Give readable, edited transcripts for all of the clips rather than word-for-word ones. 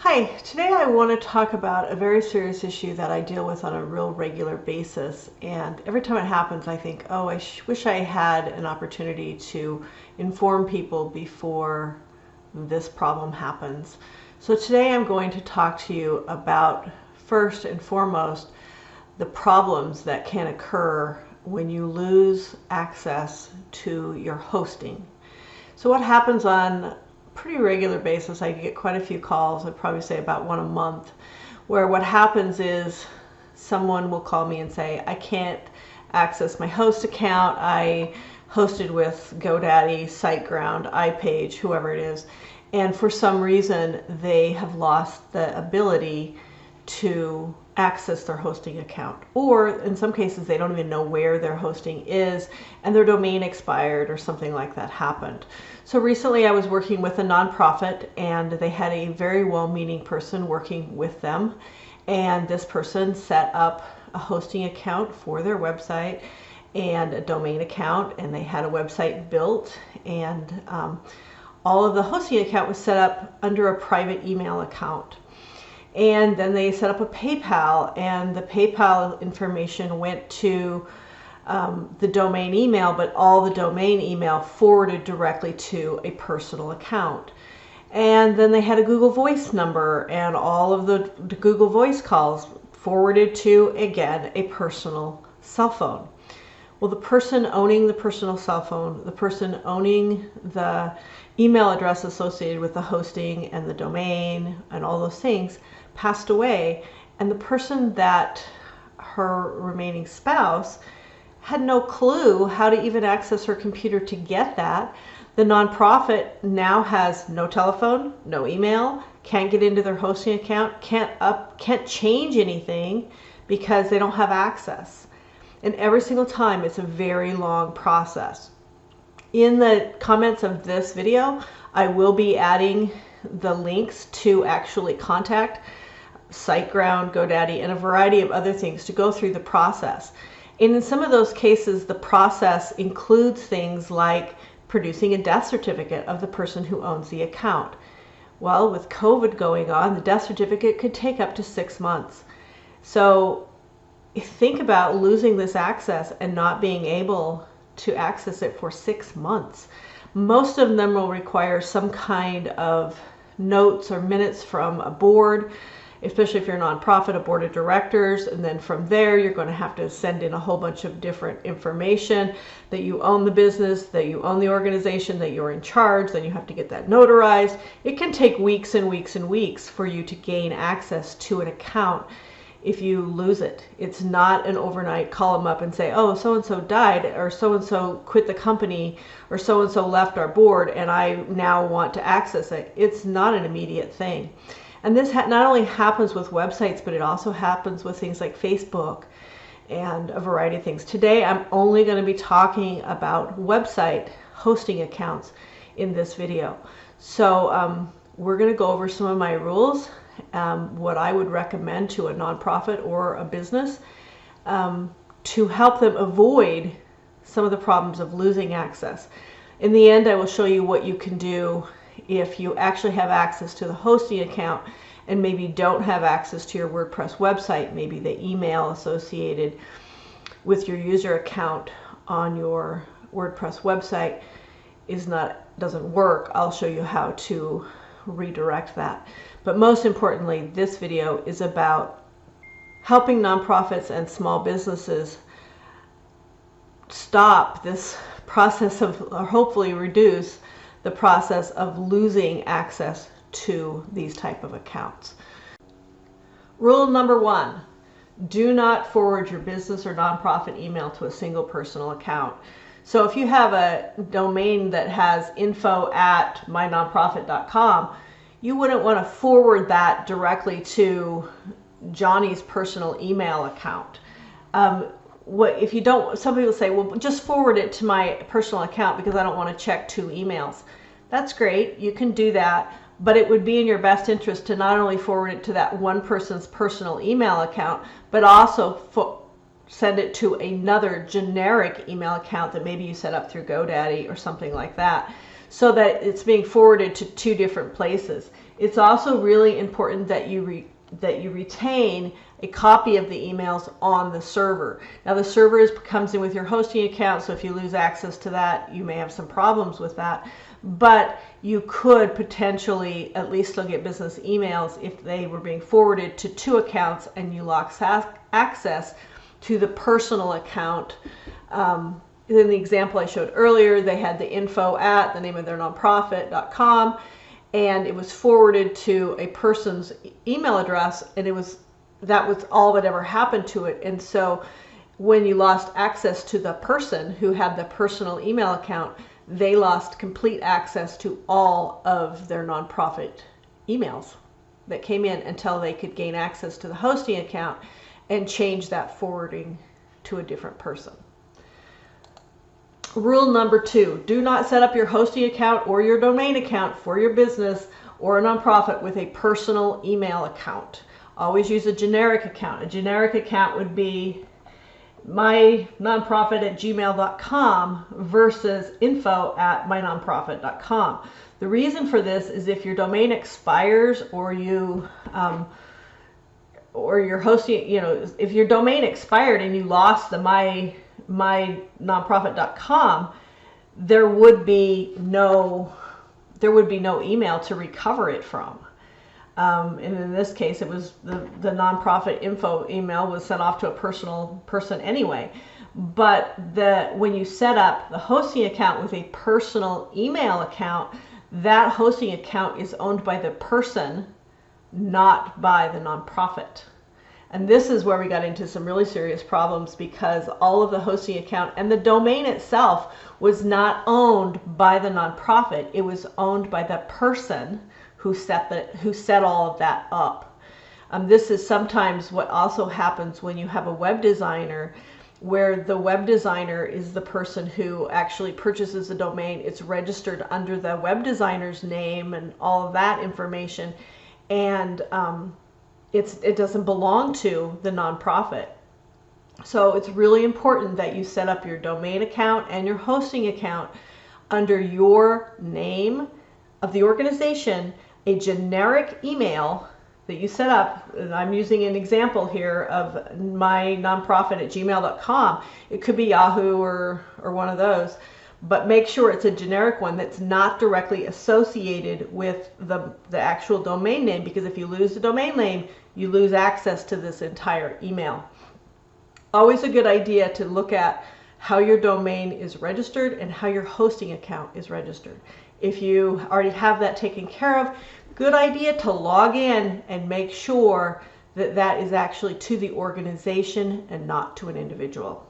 Hi, today I want to talk about a very serious issue that I deal with on a real regular basis. And every time it happens, I think, oh, I wish I had an opportunity to inform people before this problem happens. So today I'm going to talk to you about, first and foremost, the problems that can occur when you lose access to your hosting. So what happens on pretty regular basis, I get quite a few calls, I'd probably say about one a month, where what happens is someone will call me and say, I can't access my host account. I hosted with GoDaddy, SiteGround, iPage, whoever it is, and for some reason they have lost the ability to access their hosting account, or in some cases they don't even know where their hosting is and their domain expired or something like that happened. So recently I was working with a nonprofit and they had a very well-meaning person working with them, and this person set up a hosting account for their website and a domain account, and they had a website built, and all of the hosting account was set up under a private email account. And then they set up a PayPal, and the PayPal information went to the domain email, but all the domain email forwarded directly to a personal account. And then they had a Google Voice number, and all of the Google Voice calls forwarded to, again, a personal cell phone. Well, the person owning the personal cell phone, the person owning the email address associated with the hosting and the domain and all those things, passed away, and the person that her remaining spouse had no clue how to even access her computer to get that. The nonprofit now has no telephone, no email, can't get into their hosting account, can't change anything because they don't have access. And every single time it's a very long process. In the comments of this video, I will be adding the links to actually contact SiteGround, GoDaddy, and a variety of other things to go through the process. And in some of those cases, the process includes things like producing a death certificate of the person who owns the account. Well, with COVID going on, the death certificate could take up to 6 months. So think about losing this access and not being able to access it for 6 months. Most of them will require some kind of notes or minutes from a board, especially if you're a nonprofit, a board of directors, and then from there you're going to have to send in a whole bunch of different information that you own the business, that you own the organization, that you're in charge, then you have to get that notarized. It can take weeks and weeks and weeks for you to gain access to an account if you lose it. It's not an overnight call them up and say, oh, so-and-so died, or so-and-so quit the company, or so-and-so left our board and I now want to access it. It's not an immediate thing. And this not only happens with websites, but it also happens with things like Facebook and a variety of things. Today, I'm only going to be talking about website hosting accounts in this video. So we're going to go over some of my rules, what I would recommend to a nonprofit or a business to help them avoid some of the problems of losing access. In the end, I will show you what you can do if you actually have access to the hosting account and maybe don't have access to your WordPress website. Maybe the email associated with your user account on your WordPress website doesn't work. I'll show you how to redirect that. But most importantly, this video is about helping nonprofits and small businesses stop this process of, or hopefully reduce the process of losing access to these type of accounts. Rule number 1, do not forward your business or nonprofit email to a single personal account. So if you have a domain that has info@mynonprofit.com, you wouldn't want to forward that directly to Johnny's personal email account. If you don't, some people say, well, just forward it to my personal account because I don't want to check 2 emails. That's great, you can do that, but it would be in your best interest to not only forward it to that one person's personal email account, but also send it to another generic email account that maybe you set up through GoDaddy or something like that, so that it's being forwarded to two different places. It's also really important that you retain a copy of the emails on the server. Now the server comes in with your hosting account, so if you lose access to that, you may have some problems with that. But you could potentially at least still get business emails if they were being forwarded to two accounts and you lost access to the personal account. In the example I showed earlier, they had the info at the name of their nonprofit.com, and it was forwarded to a person's email address, and that was all that ever happened to it. And so when you lost access to the person who had the personal email account, they lost complete access to all of their nonprofit emails that came in until they could gain access to the hosting account and change that forwarding to a different person. Rule number 2, do not set up your hosting account or your domain account for your business or a nonprofit with a personal email account. Always use a generic account. A generic account would be mynonprofit@gmail.com versus info@mynonprofit.com. The reason for this is if your domain expires or your hosting, if your domain expired and you lost the mynonprofit.com, there would be no email to recover it from. And in this case, it was the nonprofit info email was sent off to a personal person anyway. But when you set up the hosting account with a personal email account, that hosting account is owned by the person, not by the nonprofit. And this is where we got into some really serious problems, because all of the hosting account and the domain itself was not owned by the nonprofit. It was owned by the person who set all of that up. This is sometimes what also happens when you have a web designer, where the web designer is the person who actually purchases the domain. It's registered under the web designer's name and all of that information, and it doesn't belong to the nonprofit. So it's really important that you set up your domain account and your hosting account under your name of the organization, a generic email that you set up. And I'm using an example here of mynonprofit@gmail.com. It could be Yahoo or one of those, but make sure it's a generic one that's not directly associated with the actual domain name, because if you lose the domain name, you lose access to this entire email. Always a good idea to look at how your domain is registered and how your hosting account is registered. If you already have that taken care of, good idea to log in and make sure that that is actually to the organization and not to an individual.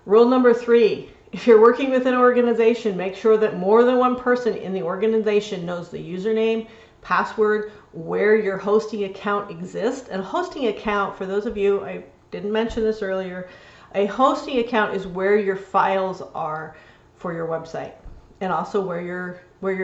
Rule number 3, if you're working with an organization, make sure that more than one person in the organization knows the username, password, where your hosting account exists. And a hosting account, for those of you, I didn't mention this earlier, a hosting account is where your files are for your website, and also where your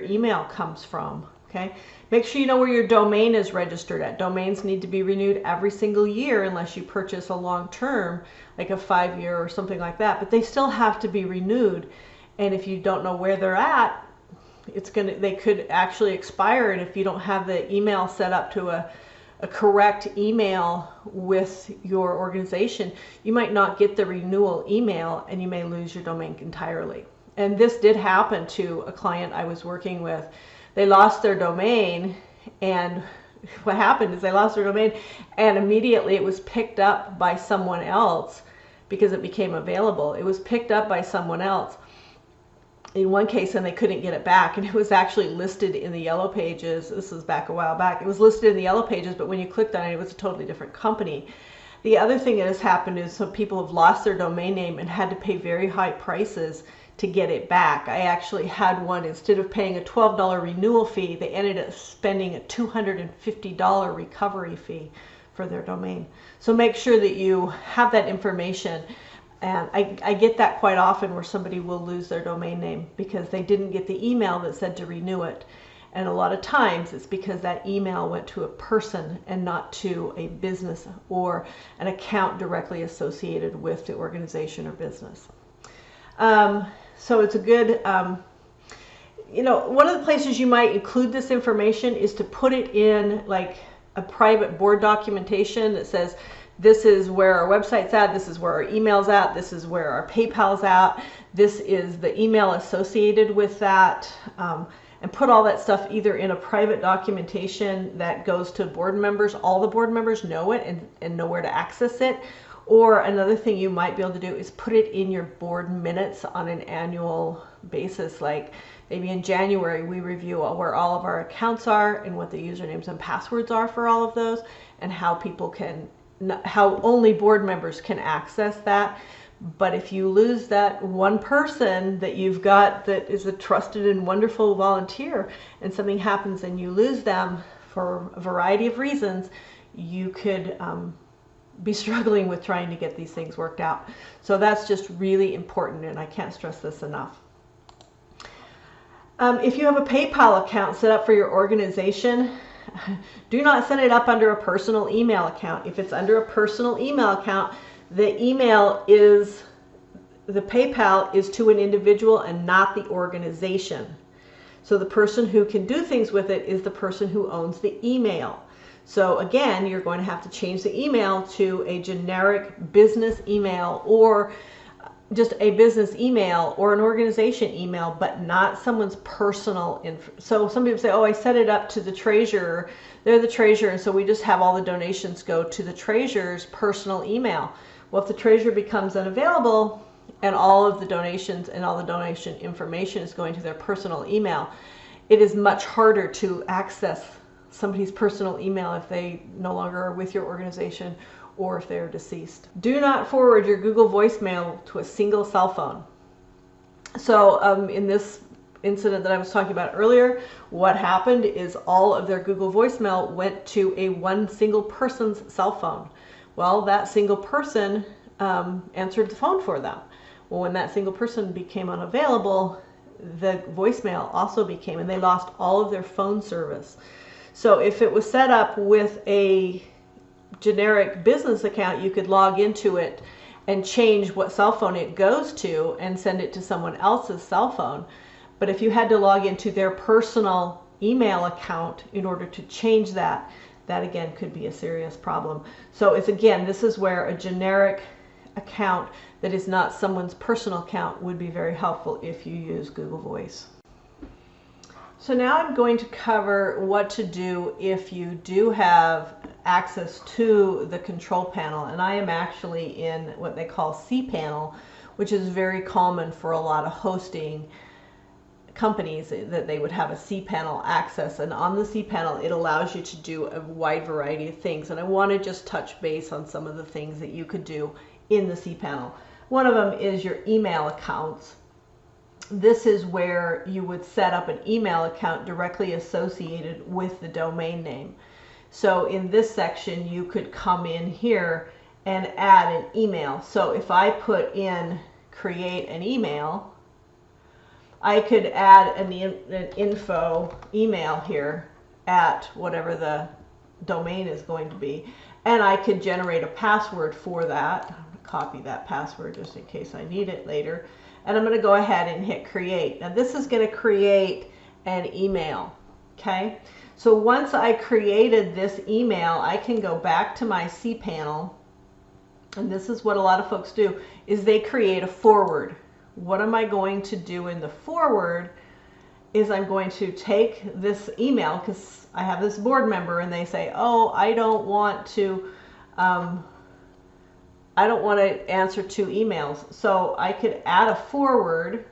email comes from. Okay, make sure you know where your domain is registered at. Domains need to be renewed every single year unless you purchase a long term, like a 5-year or something like that, but they still have to be renewed. And if you don't know where they're at, they could actually expire, and if you don't have the email set up to a correct email with your organization, you might not get the renewal email and you may lose your domain entirely. And this did happen to a client I was working with. They lost their domain, and what happened is they lost their domain and immediately it was picked up by someone else because it became available. It was picked up by someone else in one case, and they couldn't get it back, and it was actually listed in the Yellow Pages. This was back a while back. It was listed in the Yellow Pages, but when you clicked on it, it was a totally different company. The other thing that has happened is some people have lost their domain name and had to pay very high prices to get it back. I actually had one, instead of paying a $12 renewal fee, they ended up spending a $250 recovery fee for their domain. So make sure that you have that information. And I get that quite often, where somebody will lose their domain name because they didn't get the email that said to renew it. And a lot of times it's because that email went to a person and not to a business or an account directly associated with the organization or business. So it's a good one of the places you might include this information is to put it in like a private board documentation that says, this is where our website's at, this is where our email's at, this is where our PayPal's at, this is the email associated with that, and put all that stuff either in a private documentation that goes to board members, all the board members know it and know where to access it. Or another thing you might be able to do is put it in your board minutes on an annual basis. Like maybe in January we review where all of our accounts are and what the usernames and passwords are for all of those, and how people can, how only board members can access that. But if you lose that one person that you've got that is a trusted and wonderful volunteer, and something happens and you lose them for a variety of reasons, you could be struggling with trying to get these things worked out. So that's just really important, and I can't stress this enough. If you have a PayPal account set up for your organization, do not set it up under a personal email account. If it's under a personal email account, the PayPal is to an individual and not the organization. So the person who can do things with it is the person who owns the email. So again, you're going to have to change the email to a generic business email, or just a business email or an organization email, but not someone's personal info. So some people say, oh, I set it up to the treasurer. They're the treasurer, and so we just have all the donations go to the treasurer's personal email. Well, if the treasurer becomes unavailable and all of the donations and all the donation information is going to their personal email, it is much harder to access somebody's personal email if they no longer are with your organization or if they're deceased. Do not forward your Google voicemail to a single cell phone. So in this incident that I was talking about earlier, what happened is all of their Google voicemail went to one single person's cell phone. Well, that single person answered the phone for them. Well, when that single person became unavailable, the voicemail also became, and they lost all of their phone service. So if it was set up with a generic business account, you could log into it and change what cell phone it goes to and send it to someone else's cell phone. But if you had to log into their personal email account in order to change that, that again could be a serious problem. So it's, again, this is where a generic account that is not someone's personal account would be very helpful if you use Google Voice. So now I'm going to cover what to do if you do have access to the control panel. And I am actually in what they call cPanel, which is very common for a lot of hosting companies, that they would have a cPanel access. And on the cPanel, it allows you to do a wide variety of things. And I want to just touch base on some of the things that you could do in the cPanel. One of them is your email accounts. This is where you would set up an email account directly associated with the domain name. So in this section, you could come in here and add an email. So if I put in create an email, I could add an info email here at whatever the domain is going to be. And I could generate a password for that. I'm going to copy that password just in case I need it later. And I'm going to go ahead and hit create. Now this is going to create an email. Okay. So once I created this email, I can go back to my cPanel. And this is what a lot of folks do, is they create a forward. What am I going to do in the forward is I'm going to take this email, because I have this board member and they say, oh, I don't want to answer 2 emails. So I could add a forward,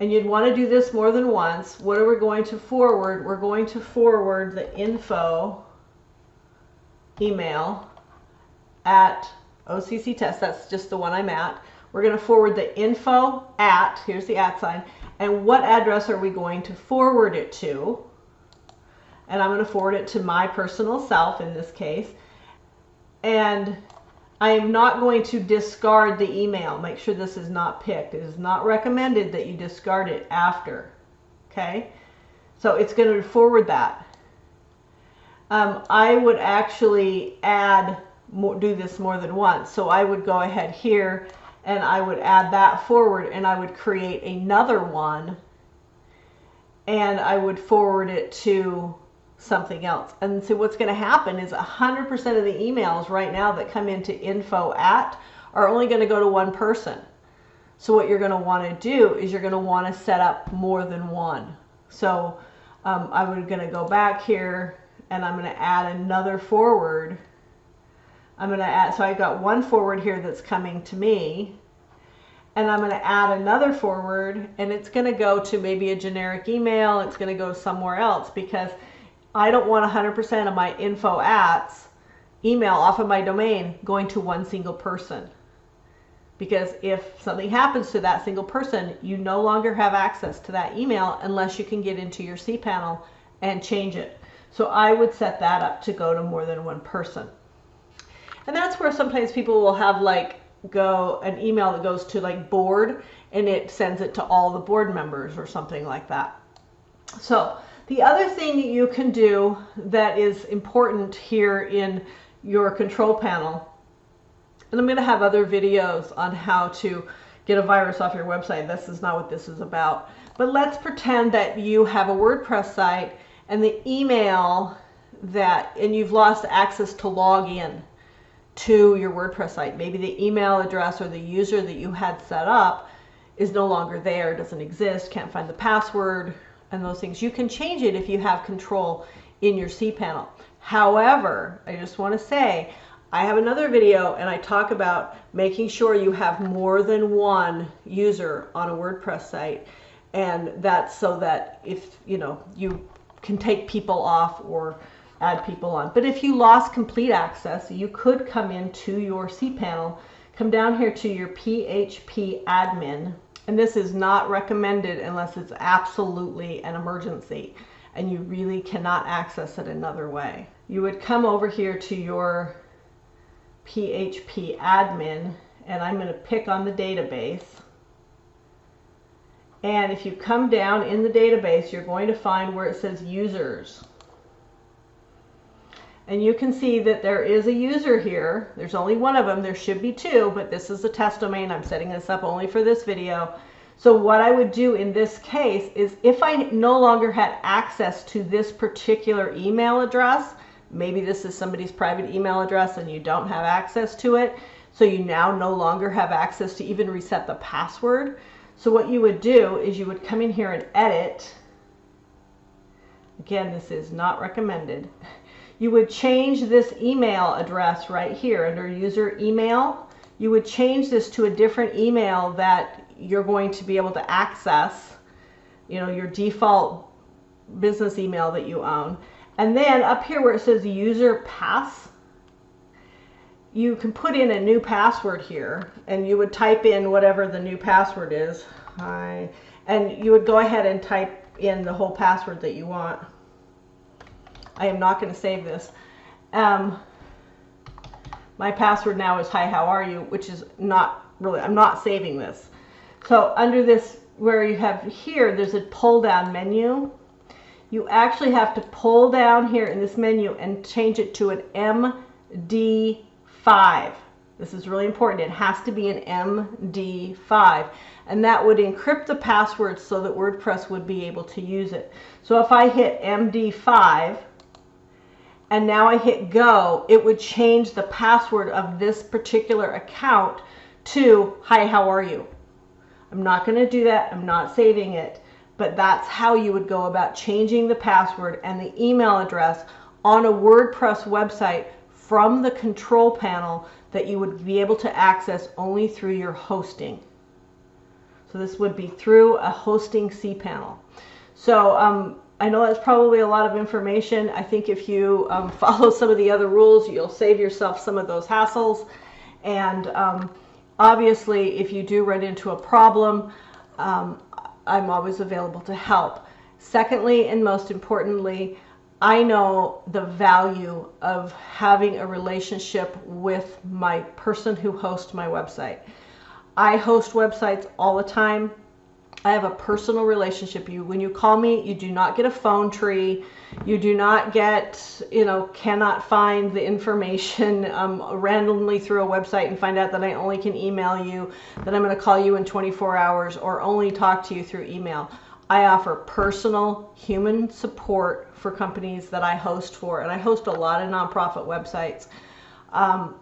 and you'd want to do this more than once. What are we going to forward? We're going to forward the info email at OCC Test. That's just the one I'm at. We're going to forward the info at, here's the @ sign, and what address are we going to forward it to? And I'm going to forward it to my personal self in this case. And I am not going to discard the email. Make sure this is not picked. It is not recommended that you discard it after. Okay? So it's going to forward that. I would actually do this more than once. So I would go ahead here and I would add that forward, and I would create another one, and I would forward it to something else. And so what's going to happen is 100% of the emails right now that come into info@ are only going to go to one person. So what you're going to want to do is you're going to want to set up more than one. So I'm going to go back here, and I'm going to add another forward. I'm going to add, so I've got one forward here that's coming to me, and I'm going to add another forward, and it's going to go to maybe a generic email. It's going to go somewhere else, because I don't want 100% of my info@ email off of my domain going to one single person. Because if something happens to that single person, you no longer have access to that email unless you can get into your cPanel and change it. So I would set that up to go to more than one person. And that's where sometimes people will have like an email that goes to like board, and it sends it to all the board members or something like that. So the other thing that you can do that is important here in your control panel, and I'm going to have other videos on how to get a virus off your website. This is not what this is about. But let's pretend that you have a WordPress site, and the email and you've lost access to log in to your WordPress site. Maybe the email address or the user that you had set up is no longer there, doesn't exist, can't find the password, and those things. You can change it if you have control in your cPanel. However, I just want to say, I have another video and I talk about making sure you have more than one user on a WordPress site, and that's so that if you can take people off or add people on. But if you lost complete access, you could come into your cPanel, come down here to your PHP admin, and this is not recommended unless it's absolutely an emergency and you really cannot access it another way. You would come over here to your PHP admin, and I'm going to pick on the database. And if you come down in the database, you're going to find where it says users. And you can see that there is a user here. There's only one of them. There should be two, but this is a test domain. I'm setting this up only for this video. So what I would do in this case is, if I no longer had access to this particular email address, maybe this is somebody's private email address and you don't have access to it, so you now no longer have access to even reset the password. So what you would do is you would come in here and edit. Again, this is not recommended. You would change this email address right here under user email. You would change this to a different email that you're going to be able to access, your default business email that you own. And then up here where it says user pass, you can put in a new password here, and you would type in whatever the new password is. And you would go ahead and type in the whole password that you want. I am not going to save this. My password now is hi, how are you, which is not really, I'm not saving this. So under this, where you have here, there's a pull down menu. You actually have to pull down here in this menu and change it to an MD5. This is really important. It has to be an MD5. And that would encrypt the password so that WordPress would be able to use it. So if I hit MD5 and now I hit go, it would change the password of this particular account to hi, how are you? I'm not going to do that. I'm not saving it. But that's how you would go about changing the password and the email address on a WordPress website from the control panel that you would be able to access only through your hosting. So this would be through a hosting cPanel. So I know that's probably a lot of information. I think if you follow some of the other rules, you'll save yourself some of those hassles. And obviously, if you do run into a problem, I'm always available to help. Secondly, and most importantly, I know the value of having a relationship with my person who hosts my website. I host websites all the time. I have a personal relationship. When you call me, you do not get a phone tree. You do not get, cannot find the information randomly through a website and find out that I only can email you, that I'm going to call you in 24 hours or only talk to you through email. I offer personal human support for companies that I host for, and I host a lot of nonprofit websites.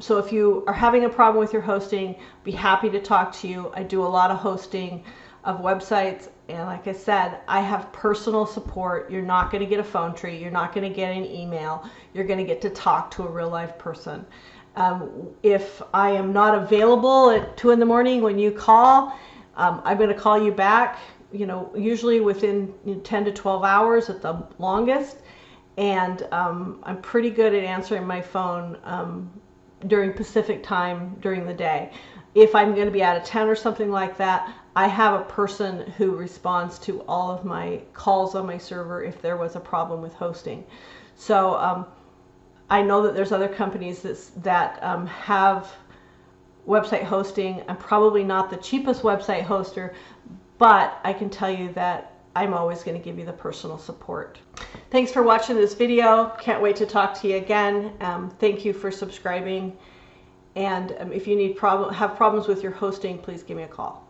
So if you are having a problem with your hosting, be happy to talk to you. I do a lot of hosting of websites, and like I said, I have personal support. You're not going to get a phone tree. You're not going to get an email. You're going to get to talk to a real life person. If I am not available at 2 in the morning when you call, I'm going to call you back, usually within 10 to 12 hours at the longest. And I'm pretty good at answering my phone during Pacific time during the day. If I'm going to be out of town or something like that, I have a person who responds to all of my calls on my server if there was a problem with hosting. So I know that there's other companies that have website hosting. I'm probably not the cheapest website hoster, but I can tell you that I'm always going to give you the personal support. Thanks for watching this video. Can't wait to talk to you again. Thank you for subscribing. And if you have problems with your hosting, please give me a call.